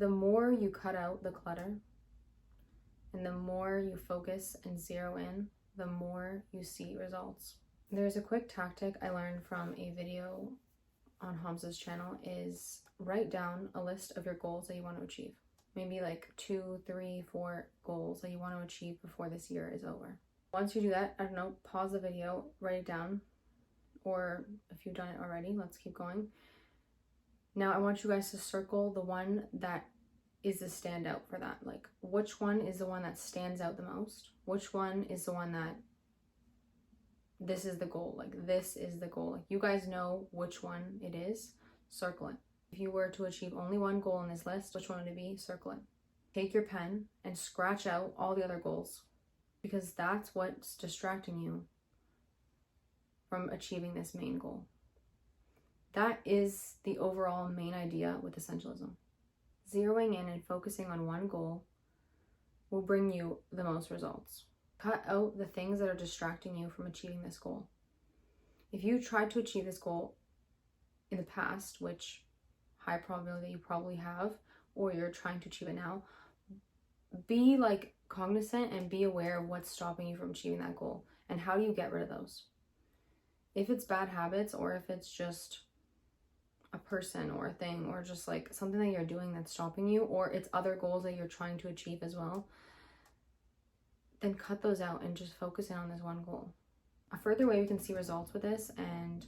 The more you cut out the clutter and the more you focus and zero in, the more you see results. There's a quick tactic I learned from a video on Hamza's channel is write down a list of your goals that you want to achieve. Maybe like 2, 3, 4 goals that you want to achieve before this year is over. Once you do that, I don't know, pause the video, write it down, or if you've done it already, let's keep going. Now I want you guys to circle the one that is the standout for that. Like, which one is the one that stands out the most? Which one is the one that this is the goal? Like, this is the goal. Like, you guys know which one it is. Circle it. If you were to achieve only one goal on this list, which one would it be? Circle it. Take your pen and scratch out all the other goals, because that's what's distracting you from achieving this main goal. That is the overall main idea with Essentialism. Zeroing in and focusing on one goal will bring you the most results. Cut out the things that are distracting you from achieving this goal. If you tried to achieve this goal in the past, which high probability that you probably have, or you're trying to achieve it now, be like cognizant and be aware of what's stopping you from achieving that goal and how do you get rid of those. If it's bad habits, or if it's just a person or a thing, or just like something that you're doing that's stopping you, or it's other goals that you're trying to achieve as well, then cut those out and just focus in on this one goal. A further way we can see results with this and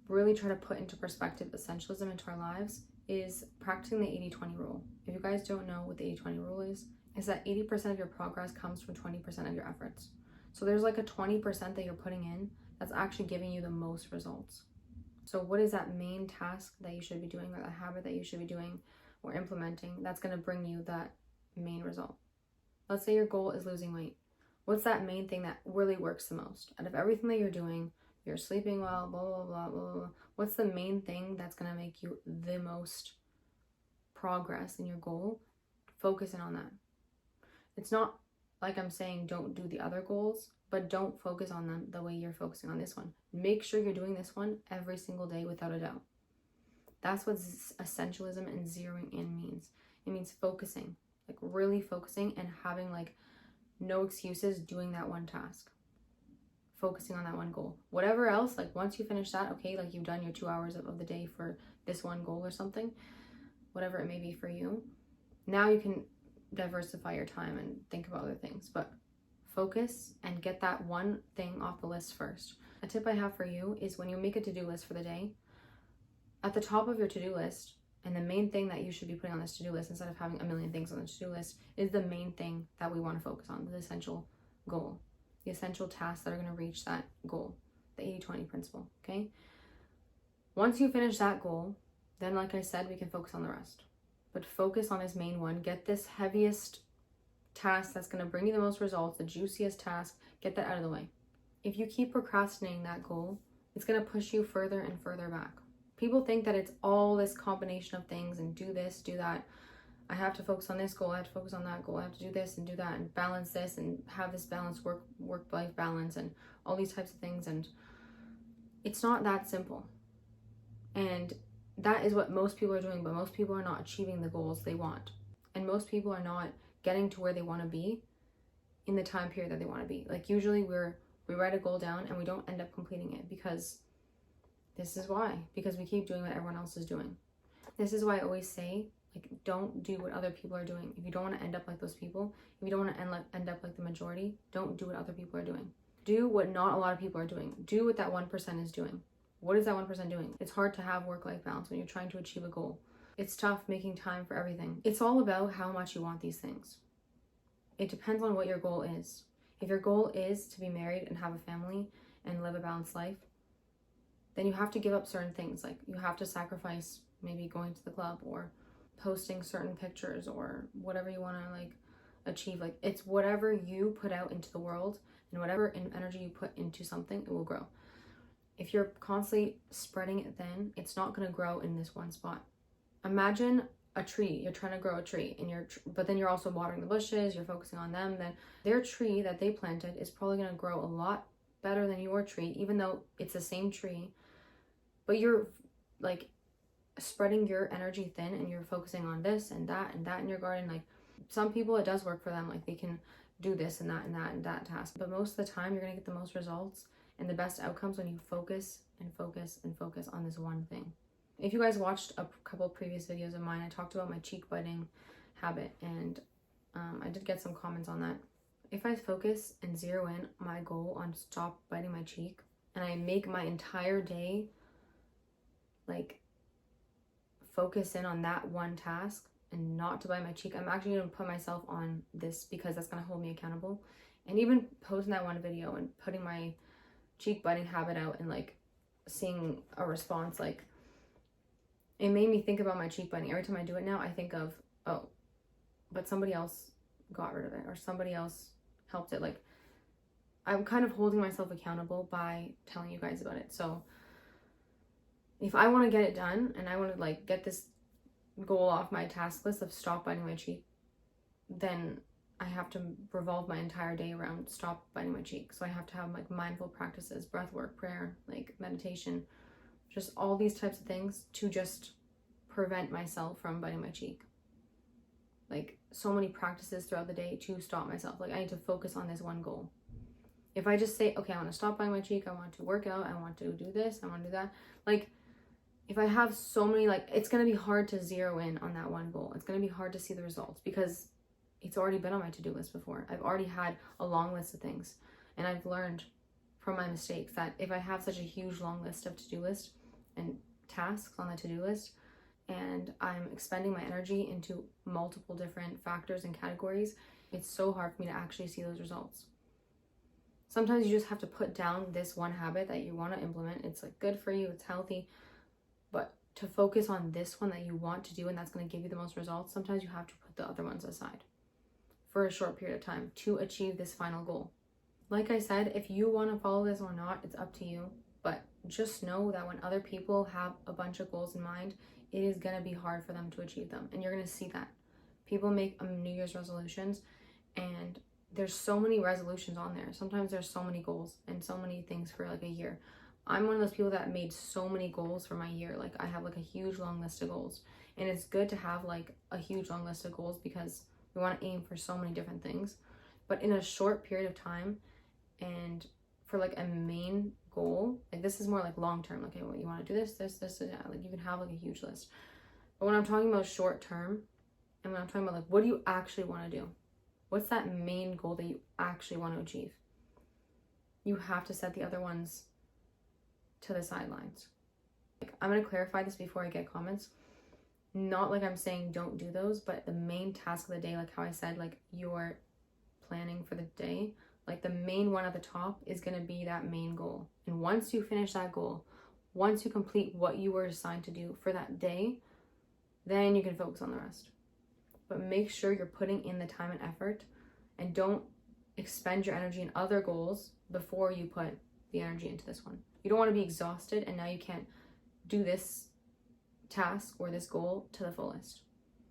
really try to put into perspective essentialism into our lives is practicing the 80-20 rule. If you guys don't know what the 80-20 rule is that 80% of your progress comes from 20% of your efforts. So there's like a 20% that you're putting in that's actually giving you the most results. So what is that main task that you should be doing, or the habit that you should be doing or implementing that's going to bring you that main result? Let's say your goal is losing weight. What's that main thing that really works the most? Out of everything that you're doing, you're sleeping well, blah, blah, blah, blah, blah. What's the main thing that's going to make you the most progress in your goal? Focus in on that. It's not like I'm saying don't do the other goals, but don't focus on them the way you're focusing on this one. Make sure you're doing this one every single day without a doubt. That's what essentialism and zeroing in means. It means focusing, like really focusing and having like no excuses doing that one task. Focusing on that one goal. Whatever else, like once you finish that, okay, like you've done your 2 hours of the day for this one goal or something, whatever it may be for you, now you can diversify your time and think about other things, but focus and get that one thing off the list first. A tip I have for you is when you make a to-do list for the day, at the top of your to-do list, and the main thing that you should be putting on this to-do list instead of having a million things on the to-do list is the main thing that we want to focus on, the essential goal, the essential tasks that are going to reach that goal, the 80-20 principle, okay? Once you finish that goal, then like I said, we can focus on the rest. But focus on this main one. Get this heaviest task that's going to bring you the most results, the juiciest task, get that out of the way. If you keep procrastinating that goal, it's going to push you further and further back. People think that it's all this combination of things and do this, do that. I have to focus on this goal, I have to focus on that goal, I have to do this and do that and balance this and have this balanced work-life balance and all these types of things, and it's not that simple. And that is what most people are doing, but most people are not achieving the goals they want. And most people are not getting to where they want to be in the time period that they want to be. Like usually we write a goal down and we don't end up completing it because this is why. Because we keep doing what everyone else is doing. This is why I always say, like, don't do what other people are doing. If you don't want to end up like those people, if you don't want to end up like the majority, don't do what other people are doing. Do what not a lot of people are doing. Do what that 1% is doing. What is that 1% doing? It's hard to have work-life balance when you're trying to achieve a goal. It's tough making time for everything. It's all about how much you want these things. It depends on what your goal is. If your goal is to be married and have a family and live a balanced life, then you have to give up certain things. Like you have to sacrifice maybe going to the club or posting certain pictures or whatever you want to like achieve. Like it's whatever you put out into the world, and whatever energy you put into something, it will grow. If you're constantly spreading it thin, it's not going to grow in this one spot. Imagine a tree. You're trying to grow a tree, and but then you're also watering the bushes, you're focusing on them. Then their tree that they planted is probably going to grow a lot better than your tree, even though it's the same tree. But you're like spreading your energy thin and you're focusing on this and that in your garden. Like, some people, it does work for them. Like, they can do this and that and that and that task. But most of the time, you're going to get the most results and the best outcomes when you focus and focus and focus on this one thing. If you guys watched a couple of previous videos of mine, I talked about my cheek biting habit, and I did get some comments on that. If I focus and zero in my goal on stop biting my cheek, and I make my entire day like focus in on that one task and not to bite my cheek, I'm actually going to put myself on this because that's going to hold me accountable. And even posting that one video and putting my cheek biting habit out and like seeing a response, like, it made me think about my cheek biting. Every time I do it now, I think of, oh, but somebody else got rid of it or somebody else helped it. Like, I'm kind of holding myself accountable by telling you guys about it. So if I want to get it done and I want to like get this goal off my task list of stop biting my cheek, then I have to revolve my entire day around stop biting my cheek. So I have to have like mindful practices, breath work, prayer, like meditation, just all these types of things to just prevent myself from biting my cheek. Like, so many practices throughout the day to stop myself. Like, I need to focus on this one goal. If I just say, okay, I want to stop biting my cheek, I want to work out, I want to do this, I want to do that. Like, if I have so many, like, it's going to be hard to zero in on that one goal. It's going to be hard to see the results because it's already been on my to-do list before. I've already had a long list of things. And I've learned from my mistakes that if I have such a huge long list of to-do list and tasks on the to-do list, and I'm expending my energy into multiple different factors and categories, it's so hard for me to actually see those results. Sometimes you just have to put down this one habit that you want to implement. It's like good for you, it's healthy, but to focus on this one that you want to do and that's going to give you the most results, sometimes you have to put the other ones aside for a short period of time to achieve this final goal. Like I said, if you want to follow this or not, it's up to you, but just know that when other people have a bunch of goals in mind, it is going to be hard for them to achieve them. And you're going to see that. People make New Year's resolutions and there's so many resolutions on there. Sometimes there's so many goals and so many things for like a year. I'm one of those people that made so many goals for my year. Like, I have like a huge long list of goals. And it's good to have like a huge long list of goals because we want to aim for so many different things. But in a short period of time and for like a main goal, like this is more like long term. Like, okay, well, you want to do this, and that. Like, you can have like a huge list. But when I'm talking about short term and when I'm talking about like, what do you actually want to do? What's that main goal that you actually want to achieve? You have to set the other ones to the sidelines. Like, I'm going to clarify this before I get comments. Not like I'm saying don't do those, but the main task of the day, like how I said, like you're planning for the day, like the main one at the top is going to be that main goal. And once you finish that goal, once you complete what you were assigned to do for that day, then you can focus on the rest. But make sure you're putting in the time and effort and don't expend your energy in other goals before you put the energy into this one. You don't want to be exhausted and now you can't do this task or this goal to the fullest.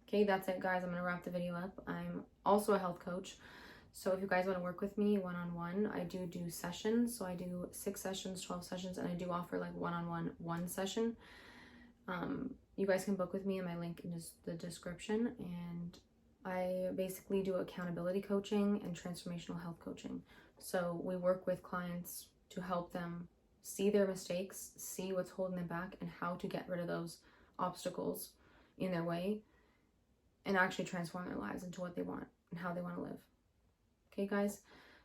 Okay, that's it, guys. I'm going to wrap the video up. I'm also a health coach. So if you guys want to work with me one-on-one, I do sessions. So I do 6 sessions, 12 sessions, and I do offer like one session. You guys can book with me in my link in the description. And I basically do accountability coaching and transformational health coaching. So we work with clients to help them see their mistakes, see what's holding them back, and how to get rid of those obstacles in their way and actually transform their lives into what they want and how they want to live. Okay, guys?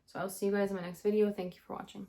So I'll see you guys in my next video. Thank you for watching.